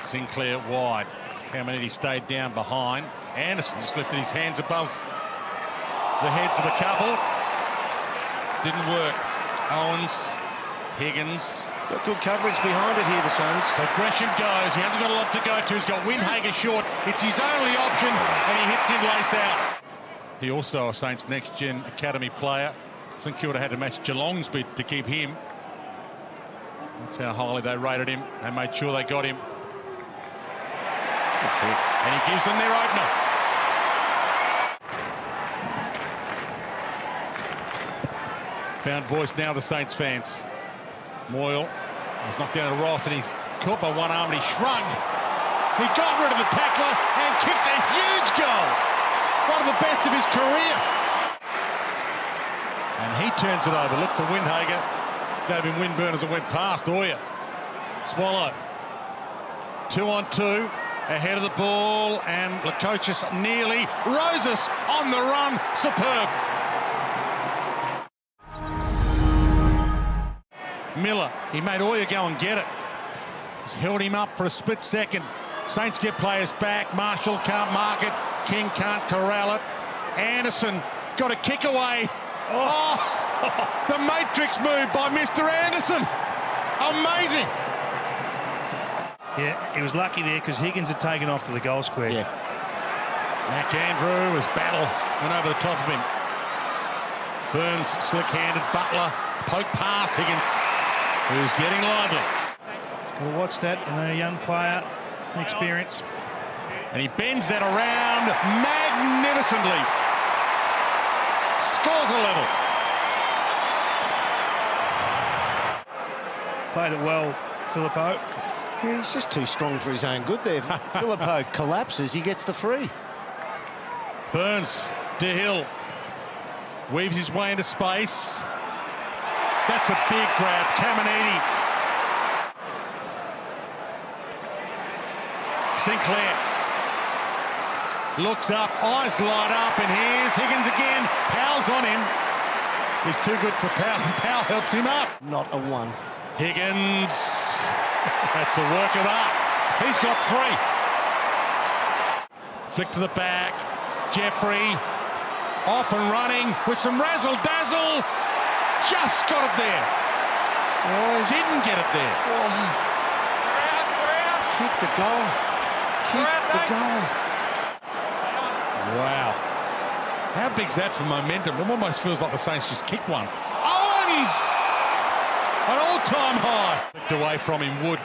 Sinclair wide. Caminiti stayed down behind. Anderson just lifted his hands above the heads of a couple. Didn't work. Owens, Higgins. Got good coverage behind it here, the Suns. So Gresham goes. He hasn't got a lot to go to. He's got Windhager short. It's his only option, and he hits him lace out. He also a Saints next-gen academy player. St Kilda had to match Geelong's bid to keep him. That's how highly they rated him. They made sure they got him. And he gives them their opener. Found voice now, the Saints fans. Moyle was knocked down to Ross, and he's caught by one arm and he shrugged. He got rid of the tackler and kicked a huge goal. One of the best of his career. And he turns it over. Look for Windhager. Gave him windburn as it went past. Oya. Swallow. 2-on-2. Ahead of the ball, and Lacochis nearly. Roses on the run. Superb. Miller, he made Oya go and get it. He's held him up for a split second. Saints get players back. Marshall can't mark it. King can't corral it. Anderson got a kick away. Oh, the matrix move by Mr. Anderson. Amazing. Yeah, he was lucky there because Higgins had taken off to the goal square. Yeah. McAndrew was battle, went over the top of him. Burns slick-handed. Butler poke pass. Higgins, who's getting lively. Got to watch that. A young player, experience. And he bends that around magnificently. Scores a level. Played it well, Filippo. Yeah, he's just too strong for his own good there. Filippo collapses, he gets the free. Burns, DeHill, weaves his way into space. That's a big grab. Caminiti. Sinclair looks up, eyes light up, and here's Higgins again. Powell's on him. He's too good for Powell, and Powell helps him up. Not a one. Higgins. That's a work of art. He's got three. Flick to the back. Jeffrey off and running with some razzle-dazzle. Just got it there. Oh, didn't get it there. Oh. Kick the goal. Kick the goal. Wow. How big's that for momentum? It almost feels like the Saints just kicked one. Owens! An all-time high. Flicked away from him. Wood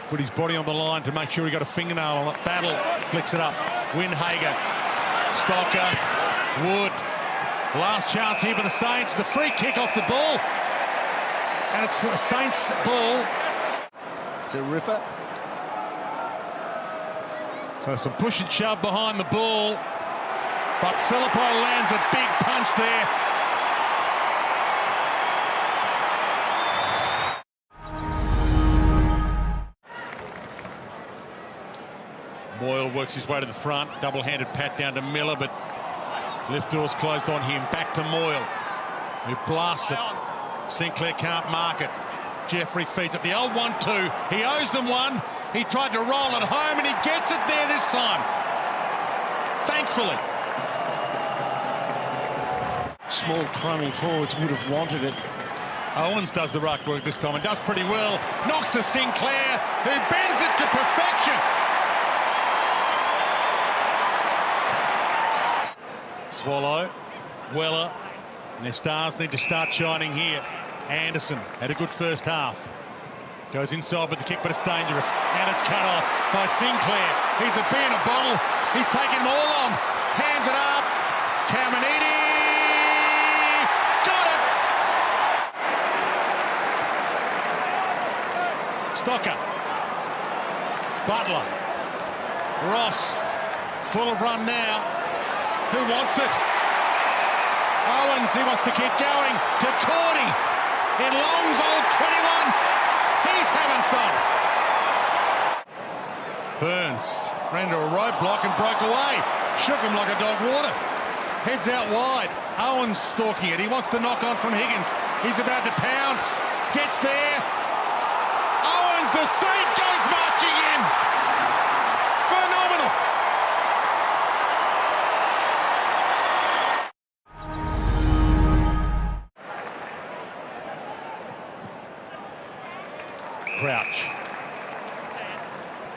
put his body on the line to make sure he got a fingernail on it. Battle flicks it up. Windhager. Stocker. Wood. Last chance here for the Saints. It's a free kick off the ball. And it's a Saints ball. It's a ripper. So some push and shove behind the ball. But Filippo lands a big punch there. Boyle works his way to the front. Double-handed pat down to Miller, but lift doors closed on him. Back to Moyle, who blasts it. Sinclair can't mark it. Jeffrey feeds it. The old 1-2. He owes them one. He tried to roll it home, and he gets it there this time. Thankfully. Small climbing forwards would have wanted it. Owens does the ruck work this time and does pretty well. Knocks to Sinclair, who bends it to perfection. Swallow, Weller, and their stars need to start shining here. Anderson had a good first half. Goes inside with the kick, but it's dangerous. And it's cut off by Sinclair. He's a bee in a bottle. He's taken them all on. Hands it up. Caminiti. Got it. Stocker. Butler. Ross. Full of run now. Who wants it? Owens, he wants to keep going. To Cordy. In Long's old 21. He's having fun. Burns ran to a roadblock and broke away. Shook him like a dog water. Heads out wide. Owens stalking it. He wants to knock on from Higgins. He's about to pounce. Gets there. Owens, the Saint goes marching in. crouch.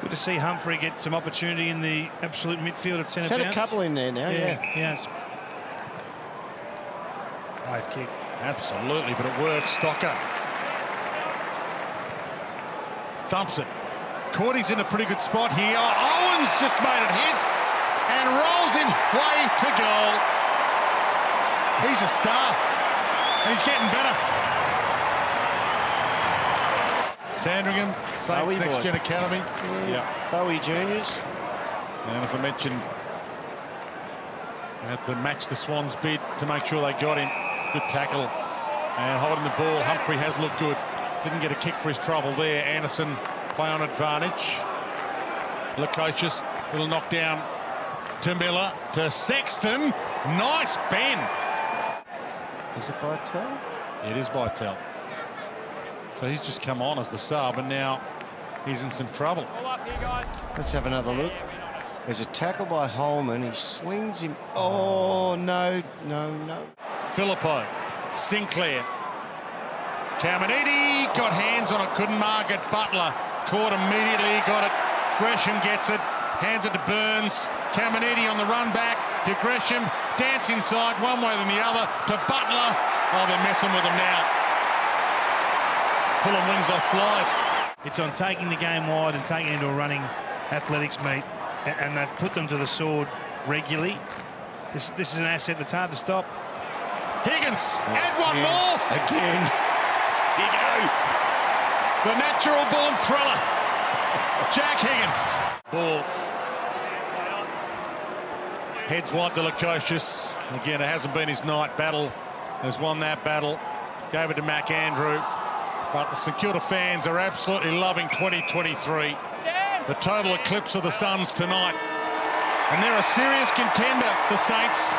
Good to see Humphrey get some opportunity in the absolute midfield at centre He's had bounce. a couple in there now, yeah. Yes. Wave kick. Absolutely, but it works. Stocker thumps it. Cordy's in a pretty good spot here. Owens just made it his and rolls him way to goal. He's a star, and he's getting better. Sandringham, Saints Bowie Next boy. Gen Academy. Yeah. Bowie Juniors. And as I mentioned, they had to match the Swans' bid to make sure they got him. Good tackle and holding the ball. Humphrey has looked good. Didn't get a kick for his trouble there. Anderson play on advantage. Lukosius, little knockdown to Miller, to Sexton. Nice bend. Is it by Tell? It is by Tell. So he's just come on as the sub, and now he's in some trouble. Let's have another look. There's a tackle by Holman. He slings him. Oh, no. Filippo, Sinclair, Caminiti got hands on it, couldn't mark it. Butler caught immediately, got it. Gresham gets it, hands it to Burns. Caminiti on the run back to Gresham, dance inside one way than the other to Butler. Oh, they're messing with him now. Pulling wings off flies. It's on taking the game wide and taking it into a running athletics meet, and they've put them to the sword regularly. This is an asset that's hard to stop. Higgins, and one more. Again. Here you go. The natural born thriller. Jack Higgins. Ball. Heads wide to Lukosius. Again, it hasn't been his night. Battle has won that battle. Gave it to McAndrew. But the St Kilda fans are absolutely loving 2023. The total eclipse of the Suns tonight. And they're a serious contender, the Saints.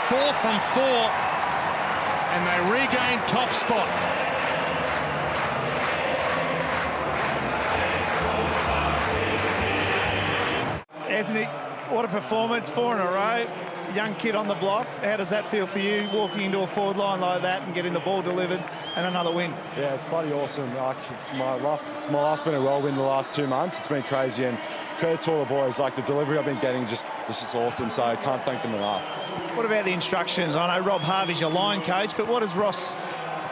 4 from 4. And they regain top spot. Anthony, what a performance, 4 in a row. Young kid on the block. How does that feel for you, walking into a forward line like that and getting the ball delivered and another win? Yeah, it's bloody awesome. Like, it's my last been a whirlwind the last 2 months. It's been crazy, and credit to all the boys. Like, the delivery I've been getting, this is awesome. So I can't thank them enough. What about the instructions? I know Rob Harvey's your line coach, but what does Ross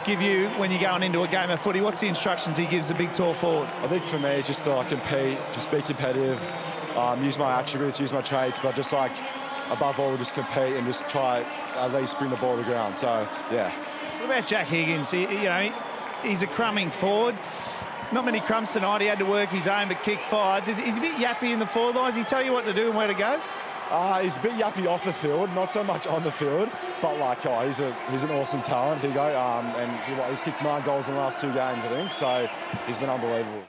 give you when you're going into a game of footy? What's the instructions he gives the big tall forward? I think for me, just to compete, just be competitive, use my attributes, use my traits, but just like above all, just compete and just try at least bring the ball to the ground. So yeah. What about Jack Higgins? He's a crumbing forward. Not many crumbs tonight. He had to work his own, but kick 5. He's a bit yappy in the forward line. Does he tell you what to do and where to go? He's a bit yappy off the field, not so much on the field, but like, he's an awesome talent. Here you go, and he's kicked 9 goals in the last 2 games, I think. So he's been unbelievable.